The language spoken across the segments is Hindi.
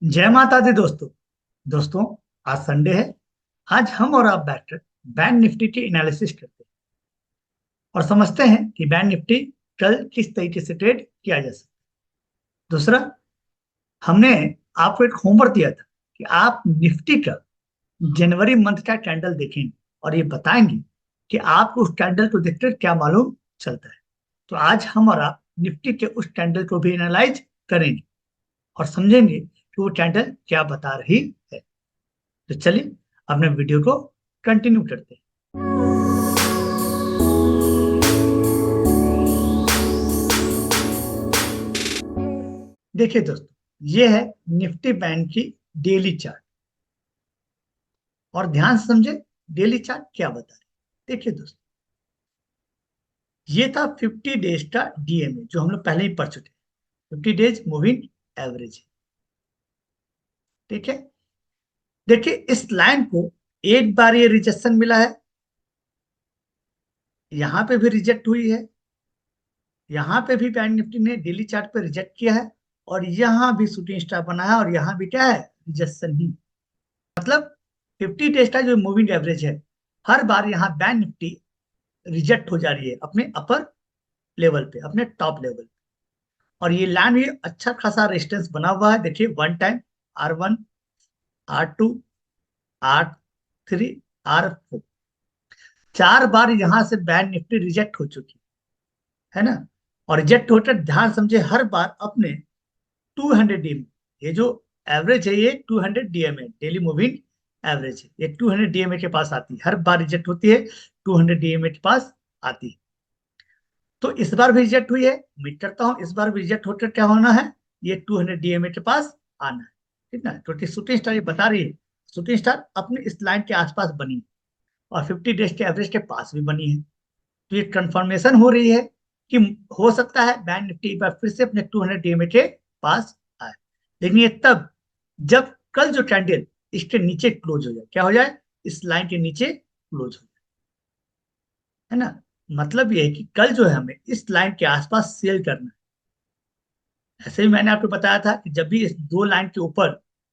जय माता दी दोस्तों। दोस्तों, आज संडे है। आज हम और आप बैठकर बैंक निफ्टी की एनालिसिस करते हैं और समझते हैं कि बैंक निफ्टी कल किस तरीके से ट्रेड किया जा सकता है। दूसरा, हमने आपको एक होमवर्क दिया था कि आप निफ्टी का जनवरी मंथ का कैंडल देखेंगे और ये बताएंगे कि आपको उस कैंडल को देखकर क्या मालूम चलता है। तो आज हम और आप निफ्टी के उस कैंडल को भी एनालाइज करेंगे और समझेंगे कि वो कैंडल क्या बता रही है। तो चलिए अपने वीडियो को कंटिन्यू करते हैं। देखिए दोस्तों, ये है निफ्टी बैंक की डेली चार्ट और ध्यान से समझे डेली चार्ट क्या बता रही है। देखिए दोस्तों, ये था 50 डेज का डीएमए जो हम लोग पहले ही पढ़ चुके हैं। 50 डेज मूविंग एवरेज। ठीक है, देखिए इस लाइन को एक बार ये रिजेक्शन मिला है, यहां पे भी रिजेक्ट हुई है, यहाँ पे भी बैंक निफ्टी ने डेली चार्ट पे रिजेक्ट किया है और यहाँ भी शूटिंग स्टार बना है और यहाँ भी क्या है, रिजेक्शन ही। मतलब 50 डेज का जो मूविंग एवरेज है, हर बार यहाँ बैंक निफ्टी रिजेक्ट हो जा रही है अपने अपर लेवल पे, अपने टॉप लेवल पे। और ये लाइन भी अच्छा खासा रेजिस्टेंस बना हुआ है। देखिए one time R1, R2, R3, R4, चार बार यहाँ से बैंक निफ्टी रिजेक्ट हो चुकी है ना। और रिजेक्ट होकर ध्यान समझे हर बार अपने 200 डीएम, ये जो एवरेज है ये 200 डीएमए डेली मूविंग एवरेज है, ये 200 डीएमए के पास आती है, हर बार रिजेक्ट होती है 200 डीएमए के पास आती है। तो इस बार भी रिजेक्ट हुई है, उम्मीद करता हूं इस बार भी रिजेक्ट होकर क्या होना है, ये 200 डीएमए के पास आना है। ठीक ना, क्योंकि शूटिंग स्टार ये बता रही है, शूटिंग स्टार अपने इस लाइन के आसपास बनी है और 50 डेज के एवरेज के पास भी बनी है। तो ये कंफर्मेशन हो रही है कि हो सकता है बैंक निफ्टी एक बार फिर से अपने 200 डीएमए के पास आए। लेकिन ये तब जब कल जो कैंडल इसके नीचे क्लोज हो जाए, क्या हो जाए, इस लाइन के नीचे क्लोज हो जाए, है ना। मतलब ये है कि कल जो है हमें इस लाइन के आसपास सेल करना है। ऐसे ही मैंने आपको बताया था कि जब भी इस दो लाइन के ऊपर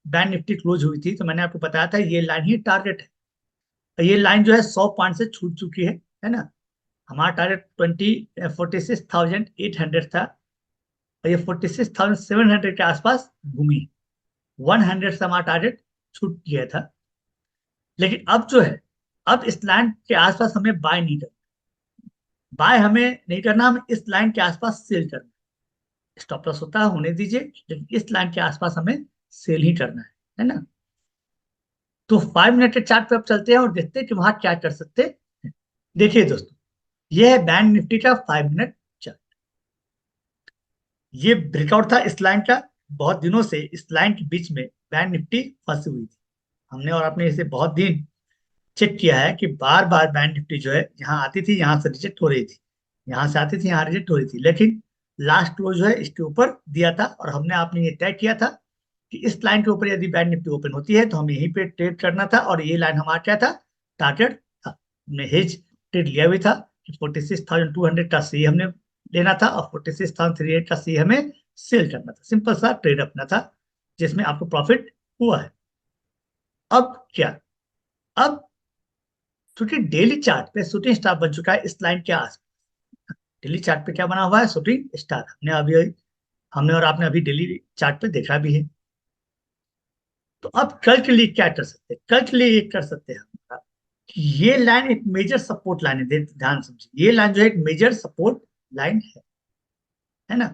बैंक निफ्टी क्लोज हुई थी तो मैंने आपको बताया था ये लाइन ही टारगेट है। और ये लाइन जो है 100 पॉइंट से छूट चुकी है ना। हमारा टारगेट 46,800 था और ये 46,700 के आसपास घूमी। 100 से हमारा टारगेट छूट गया था। लेकिन अब जो है, अब इस लाइन के आसपास हमें बाय नहीं करना। बाय हमें नहीं करना, हमें इस लाइन के आसपास सेल करना। स्टॉप लॉस होता है होने दीजिए, लेकिन इस लाइन के आसपास हमें सेल ही करना है ना। तो 5 मिनट के चार्ट पे अब चलते हैं और देखते हैं कि वहां क्या कर सकते हैं। देखिए दोस्तों, ये है बैंक निफ्टी का 5 मिनट चार्ट। ये ब्रेकआउट था इस लाइन का। बहुत दिनों से इस लाइन के बीच में बैंक निफ्टी फंसी हुई थी। हमने और आपने इसे बहुत दिन चेक किया है कि बार बार बैंक निफ्टी जो है यहाँ आती थी, यहाँ से रिजेक्ट हो रही थी, यहाँ से आती थी, यहाँ रिजेक्ट हो रही थी। लेकिन लास्ट क्लोज जो है इसके ऊपर दिया था और हमने आपने ये तय किया था कि इस लाइन के ऊपर यदि बैंक निफ्टी ओपन होती है तो हमें यहीं पे ट्रेड करना था। और ये लाइन हमारा क्या था, टारगेट था। हमने हेज ट्रेड लिया भी था कि 46,200 का सी हमने लेना था और 46,300 का सी हमें सेल करना था। सिंपल सा ट्रेड अपना था जिसमें आपको प्रॉफिट हुआ है। अब क्या, अब क्योंकि डेली चार्ट पे शूटिंग स्टार बन चुका है इस लाइन के आस। डेली चार्ट पे क्या बना हुआ है, शूटिंग स्टार। हमने और आपने अभी डेली चार्ट पे देखा भी है। तो अब कल के लिए क्या कर सकते हैं, कल के लिए ये कर सकते हैं हम कि ये लाइन एक मेजर सपोर्ट लाइन है। ध्यान समझिए, ये लाइन जो है एक मेजर सपोर्ट लाइन है ना।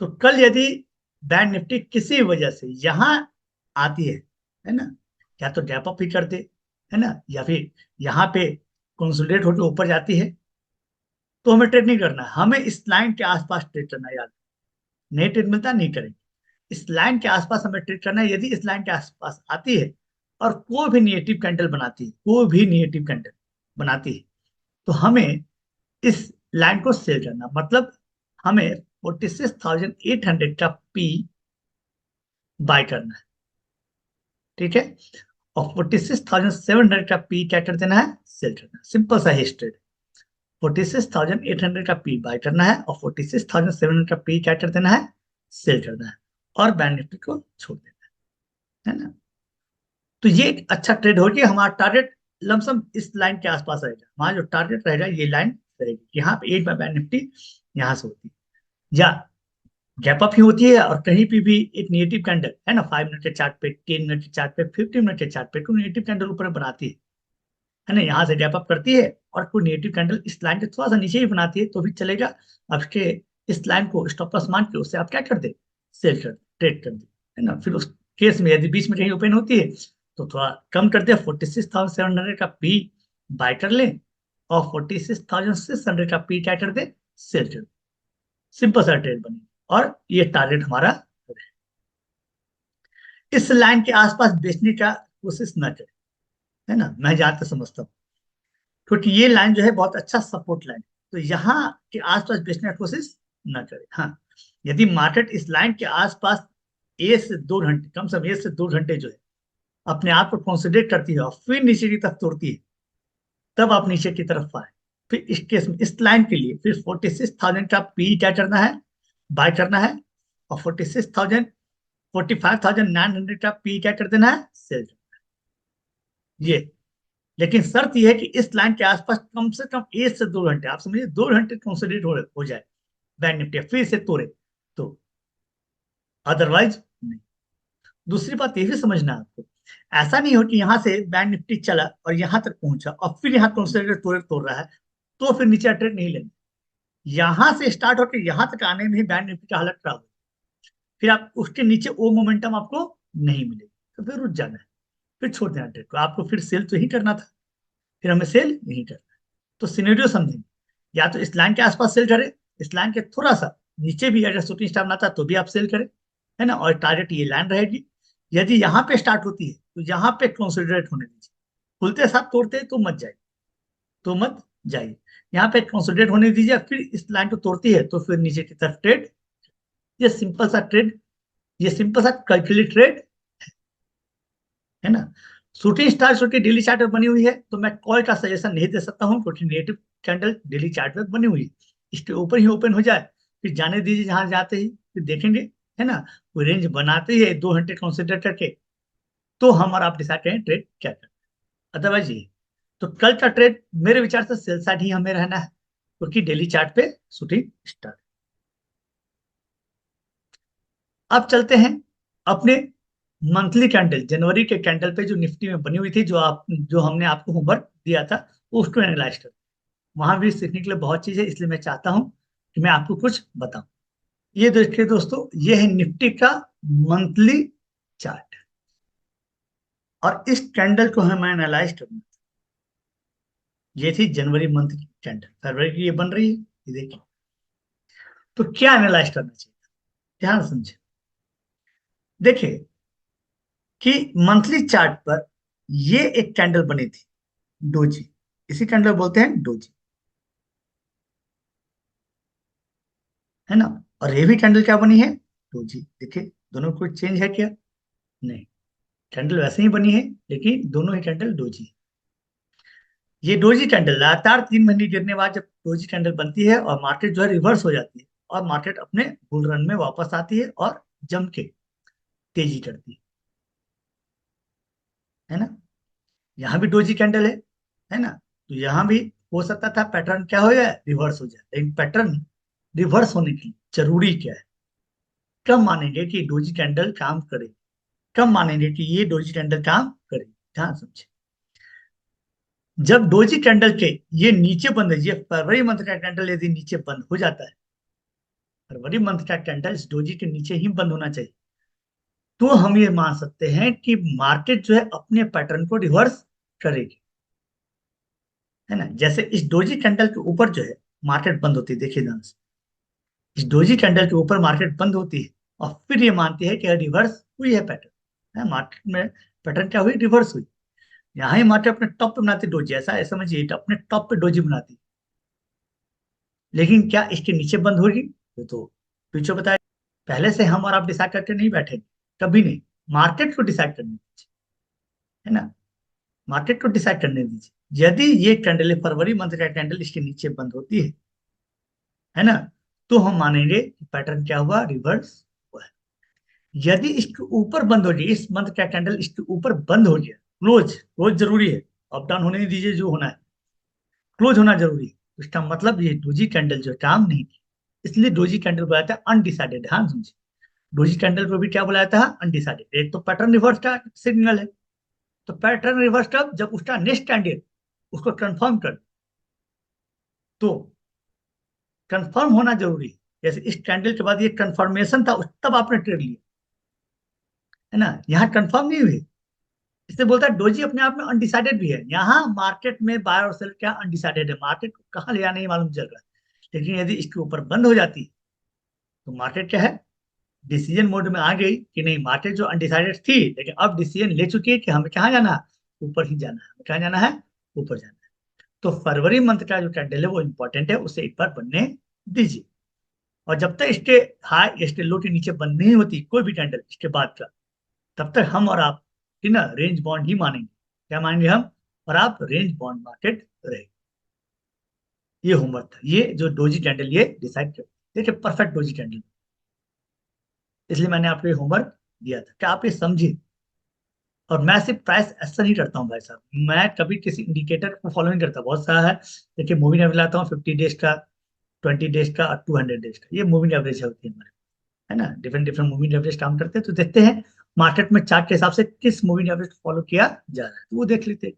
तो कल यदि बैंक निफ्टी किसी वजह से यहां आती है ना, या तो गैप अप ही कर दे, है ना, या फिर यहाँ पे कंसोलिडेट होकर ऊपर जाती है, तो हमें ट्रेड नहीं करना है। हमें इस लाइन के आसपास ट्रेड करना है। याद, नहीं ट्रेड मिलता नहीं करेंगे। इस लाइन के आसपास हमें ट्रेड करना है। यदि इस लाइन के आसपास आती है और कोई भी निगेटिव कैंडल बनाती है, कोई भी निगेटिव कैंडल बनाती है, तो हमें इस लाइन को सेल करना। मतलब हमें 46,800 का पी बाय करना है। ठीक है, और 46,700 का पी क्या कर देना है, सेल करना है। सिंपल सा हिस्ट्री। 46,800 का पी बाय करना है और 46,700 का पी क्या कर देना है, सेल करना है और बैंक निफ्टी को छोड़ देना है। है ना। तो ये एक अच्छा ट्रेड हो गया, हमारा टारगेट लमसम इस लाइन के आसपास रहेगा, हमारा जो टारगेट रहेगा ये लाइन रहेगी, यहाँ पे एक बार बैंक निफ्टी यहाँ से होती है या गैप अप ही होती है, और कहीं पे भी एक नेगेटिव कैंडल है ना, 5 मिनट के चार्ट पे, 10 मिनट के चार्ट पे, 15 मिनट के चार्ट पे कोई नेगेटिव कैंडल ऊपर बनाती है ना, यहाँ से गैप अप करती है और कोई नेगेटिव कैंडल इस लाइन के थोड़ा सा नीचे ही बनाती है तो भी चलेगा, आपके इस लाइन को स्टॉप लॉस मान के उससे आप क्या कर दे, सेल कर, ट्रेड कर दे, है ना। फिर उस केस में यदि बीच में कहीं ओपन होती है तो थोड़ा कम कर दे, 46,700 का पी बाय कर ले और 46,600 का पी क्या कर दे, सेल कर दे, सिंपल सा ट्रेड बने, और ये टारगेट हमारा है। इस लाइन के आसपास बेचने का कोशिश न करें, है ना, मैं जहां तक समझता हूँ, क्योंकि ये लाइन जो है बहुत अच्छा सपोर्ट लाइन है, तो यहाँ के आसपास बेचने की कोशिश न करें। हाँ, यदि मार्केट इस लाइन के आसपास ए से 2 घंटे, कम से कम ए से 2 घंटे जो है अपने आप को कंसिडर करती है और फिर नीचे की तरफ तोड़ती है, तब आप नीचे की तरफ आए। फिर इस केस में इस लाइन के लिए फिर 46,000 का पी क्या करना है, बाय करना है, और 45,900 का पी क्या कर देना है, सेल करना है। ये लेकिन शर्त यह है कि इस लाइन के आसपास कम से कम 1 से 2 घंटे, आप समझिए 2 घंटे कंसिडर हो जाए बैंक निफ्टी फिर से तोड़े तो, अदरवाइज नहीं। दूसरी बात यह भी समझना है आपको, ऐसा नहीं हो कि यहां से बैंक निफ्टी चला और यहां तक पहुंचा और फिर यहाँ कंसिडर तोड़ रहा है तो फिर नीचे ट्रेड नहीं लेना, यहां से स्टार्ट होकर यहां तक आने में ही बैंक निफ्टी का हालत खराब हो, फिर आप उसके नीचे वो मोमेंटम आपको नहीं मिलेगा, तो फिर रुक जाना है, फिर छोड़ देना ट्रेड को, आपको फिर सेल तो ही करना था, फिर हमें सेल नहीं करना। तो सिनेरियो समझेंगे, या तो इस लाइन के आसपास सेल करें, इस लाइन के थोड़ा सा नीचे भी अगर शूटिंग स्टार बनाता है तो भी आप सेल करें, है ना, और टारगेट ये लाइन रहेगी। यदि यहाँ पे स्टार्ट होती है तो यहाँ पे कंसोलिडेट होने दीजिए, खुलते साथ तोड़ते तो मत जाइए, तो मत जाइए, यहाँ पे कंसोलिडेट होने दीजिए, फिर इस लाइन को तोड़ती है तो फिर नीचे की तरफ ट्रेड। ये सिंपल सा ट्रेड, ये सिंपल सा कैलकुलेट ट्रेड, है ना। शूटिंग स्टार छोटी डेली चार्ट में बनी हुई है तो मैं कॉल का सजेशन नहीं दे सकता हूँ, क्योंकि नेगेटिव कैंडल डेली चार्ट में बनी हुई है, इसके ऊपर ही ओपन हो जाए फिर जाने दीजिए, जहां जाते ही फिर देखेंगे, है ना, वो रेंज बनाते ही 2 घंटे कंसिडर करके तो हम और आप डिसाइड करें ट्रेड क्या करना है, अदरवाइज ये। तो कल का ट्रेड मेरे विचार से सेल साइड ही हमें रहना है, क्योंकि डेली चार्ट पे शूटिंग स्टार। अब चलते हैं अपने मंथली कैंडल, जनवरी के कैंडल पे जो निफ्टी में बनी हुई थी, जो हमने आपको होमवर्क दिया था उसको एनालाइज कर, वहां भी सीखने के लिए बहुत चीज है, इसलिए मैं चाहता हूं कि मैं आपको कुछ बताऊं। ये देखिए दोस्तों, ये है निफ्टी का मंथली चार्ट, और इस कैंडल को हमें एनालाइज करना। ये थी जनवरी मंथ की कैंडल, फरवरी की ये बन रही है, ये देखिए। तो क्या एनालाइज करना चाहिए, ध्यान समझे। देखिए कि मंथली चार्ट पर ये एक कैंडल बनी थी, डोजी, इसी कैंडल बोलते हैं डोजी, है ना। और ये भी कैंडल क्या बनी है, डोजी, देखिए दोनों को चेंज है क्या, नहीं, कैंडल वैसे ही बनी है, लेकिन दोनों ही कैंडल डोजी। ये डोजी कैंडल लगातार 3 महीने गिरने के बाद जब डोजी कैंडल बनती है और मार्केट जो है रिवर्स हो जाती है और मार्केट अपने बुल रन में वापस आती है और जम के तेजी करती है ना। यहाँ भी डोजी कैंडल है ना, तो यहाँ भी हो सकता था पैटर्न क्या हो जाए, रिवर्स हो जाए, लेकिन पैटर्न रिवर्स होने के लिए जरूरी क्या है, कब मानेंगे कि डोजी कैंडल काम करे, कब मानेंगे कि ये डोजी कैंडल काम करे, ध्यान समझे। जब डोजी कैंडल के ये नीचे बंद है, ये फरवरी मंथ का कैंडल यदि नीचे बंद हो जाता है, फरवरी मंथ का कैंडल इस डोजी के नीचे ही बंद होना चाहिए, तो हम ये मान सकते हैं कि मार्केट जो है अपने पैटर्न को रिवर्स करेगी, है ना। जैसे इस डोजी कैंडल के ऊपर जो है मार्केट बंद होती है, देखिए ध्यान से, इस डोजी कैंडल के ऊपर मार्केट बंद होती है और फिर ये मानती है कि रिवर्स हुई है पैटर्न, है मार्केट में पैटर्न क्या हुई, रिवर्स हुई। यहाँ ही मार्केट अपने टॉप पे बनाती डोजी, ऐसा है समझिए, अपने टॉप पे डोजी बनाती, लेकिन क्या इसके नीचे बंद होगी, ये तो पीछे बताया, पहले से हम और आप डिसाइड करके नहीं बैठे, कभी नहीं, मार्केट को डिसाइड करने दीजिए, है ना, मार्केट को डिसाइड करने दीजिए। यदि ये कैंडल फरवरी मंथ का कैंडल इसके नीचे बंद होती है ना, तो हम मानेंगे कि पैटर्न क्या हुआ, रिवर्स हुआ है। यदि इसके ऊपर बंद हो जाए, इस मंथ का कैंडल इसके ऊपर बंद हो जाए, क्लोज, क्लोज जरूरी है, अप डाउन होने नहीं दीजिए, जो होना है क्लोज होना जरूरी है, तो इसका मतलब ये डोजी कैंडल जो काम नहीं की, इसलिए डोजी कैंडल बुलाया था अनडिसाइडेड। ध्यान समझिए, डोजी कैंडल को भी क्या बुलाया था, अनडिसाइडेड। एक तो पैटर्न रिवर्स का सिग्नल है, तो पैटर्न रिवर्स कब, जब उसका नेक्स्ट कैंडल उसको कंफर्म कर, तो कंफर्म होना जरूरी है। जैसे इस कैंडल के बाद ये कंफर्मेशन था, तब आपने ट्रेड लिया, है ना, यहाँ कंफर्म नहीं हुई, इससे बोलता है डोजी अपने आप में अनडिसाइडेड भी है। यहाँ मार्केट में बाय और सेल क्या अनडिसाइडेड है, मार्केट को कहाँ ले जाना नहीं मालूम चल रहा है। लेकिन यदि इसके ऊपर बंद हो जाती तो मार्केट क्या है, डिसीजन मोड में आ गई कि नहीं, मार्केट जो अनडिसाइडेड थी लेकिन अब डिसीजन ले चुकी है कि हमें कहाँ जाना है, ऊपर ही जाना है, हमें कहाँ जाना है, ऊपर जाना है। तो फरवरी मंथ का जो कैंडल है वो इंपॉर्टेंट है, उसे एक बार बनने दीजिए। और जब तक इसके हाई इसके लो के नीचे बंद नहीं होती कोई भी कैंडल इसके बाद का, तब तक हम और आप कि ना रेंज बॉन्ड ही मानेंगे। क्या मानेंगे हम और आप, रेंज बॉन्ड मार्केट रहेगी। ये होमवर्क था, ये जो डोजी कैंडल ये डिसाइड कर, देखिए परफेक्ट डोजी कैंडल, इसलिए मैंने आपको ये होमवर्क दिया था कि आप ये समझिए। और मैं सिर्फ प्राइस ऐसा नहीं करता हूँ भाई साहब, मैं कभी किसी इंडिकेटर को फॉलो नहीं करता, बहुत सारा है। देखिए मूविंग एवरेज लाता हूँ 50 डेज का, 20 डेज का और 200 डेज का, ये मूविंग एवरेज होती है हमारे, है ना, डिफरेंट डिफरेंट मूविंग एवरेज काम करते हैं, तो देखते हैं मार्केट में चार्ट के हिसाब से किस मूविंग एवरेज फॉलो किया जा रहा है, तो वो देख लेते हैं।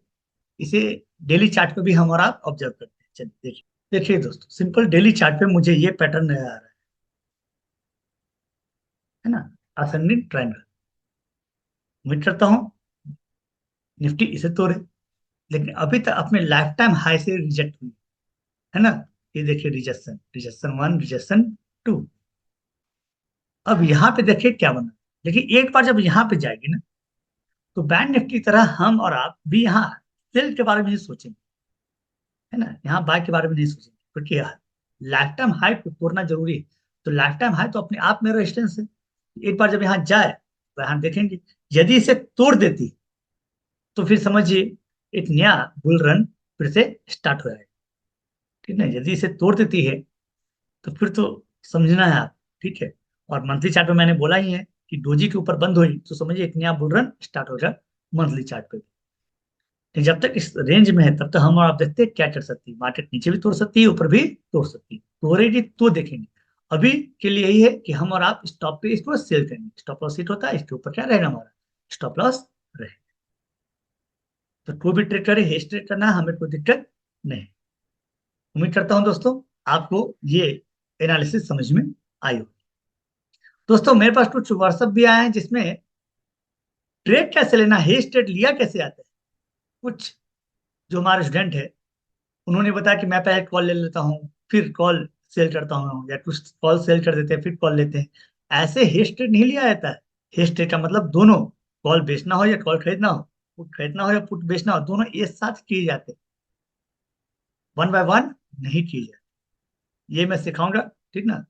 इसे डेली चार्ट पे भी हम और आप ऑब्जर्व करते हैं। चलिए देखिए, देखिए दोस्तों, सिंपल डेली चार्ट पे मुझे ये पैटर्न नजर आ रहा है ना, असेंडिंग ट्रायंगल। उम्मीद करता हूँ निफ्टी इसे तोड़े, लेकिन अभी तक अपने लाइफ टाइम हाई से रिजेक्ट हुई, है ना। ये देखिए, rejection, rejection one, rejection two. अब यहाँ पे देखिए क्या बना, देखिए एक बार जब यहाँ पे जाएगी ना, तो बैंक निफ्टी की तरह हम और आप भी यहाँ सेल के बारे में नहीं सोचेंगे, है ना, यहाँ बाय के बारे में नहीं सोचेंगे, क्योंकि लाइफ टाइम हाई को तोड़ना जरूरी है। तो लाइफ टाइम हाई तो अपने आप में रेजिस्टेंस है, एक बार जब यहाँ जाए तो यहाँ देखेंगे, यदि इसे तोड़ देती तो फिर समझिए एक नया बुल रन फिर से स्टार्ट हो जाएगा, ठीक है। यदि इसे तोड़ देती है तो फिर तो समझना है आप, ठीक है। और मंथली चार्ट में मैंने बोला ही है कि डोजी के ऊपर बंद हुई तो समझिए एक नया बुल रन स्टार्ट होगा मंथली चार्ट पे भी। लेकिन जब तक इस रेंज में है तब तक हम और आप देखते हैं क्या कर सकती है, मार्केट नीचे भी तोड़ सकती है, ऊपर भी तोड़ सकती है, तोड़ेगी तो देखेंगे। अभी के लिए यही है कि हम और आप स्टॉप पे इसको सेल करेंगे, स्टॉप लॉस हिट होता है, इसके ऊपर क्या रहेगा हमारा, स्टॉप लॉस रहेगा। तो कोई भी ट्रेड करे, हेज ट्रेड करना है, हमें कोई दिक्कत नहीं। उम्मीद करता हूं दोस्तों आपको ये एनालिसिस समझ में आई हो। दोस्तों मेरे पास कुछ व्हाट्सअप भी आए हैं जिसमें ट्रेड कैसे लेना, हेज ट्रेड लिया कैसे आता है। कुछ जो हमारे स्टूडेंट है उन्होंने बताया कि मैं पहले कॉल ले लेता हूँ फिर कॉल सेल करता हूँ, या कुछ कॉल सेल कर देते हैं फिर कॉल लेते हैं। ऐसे हेज ट्रेड नहीं लिया जाता है। हेज ट्रेड का मतलब दोनों, कॉल बेचना हो या कॉल खरीदना हो, पुट खरीदना हो या पुट बेचना हो, दोनों एक साथ किए जाते हैं, वन बाय वन नहीं किए जाते। ये मैं सिखाऊंगा, ठीक ना,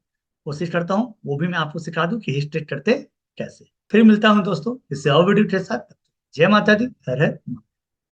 कोशिश करता हूँ वो भी मैं आपको सिखा दूं कि हिस्ट्री करते कैसे। फिर मिलता हूँ दोस्तों इससे और वीडियो के साथ। जय माता दी, हर हर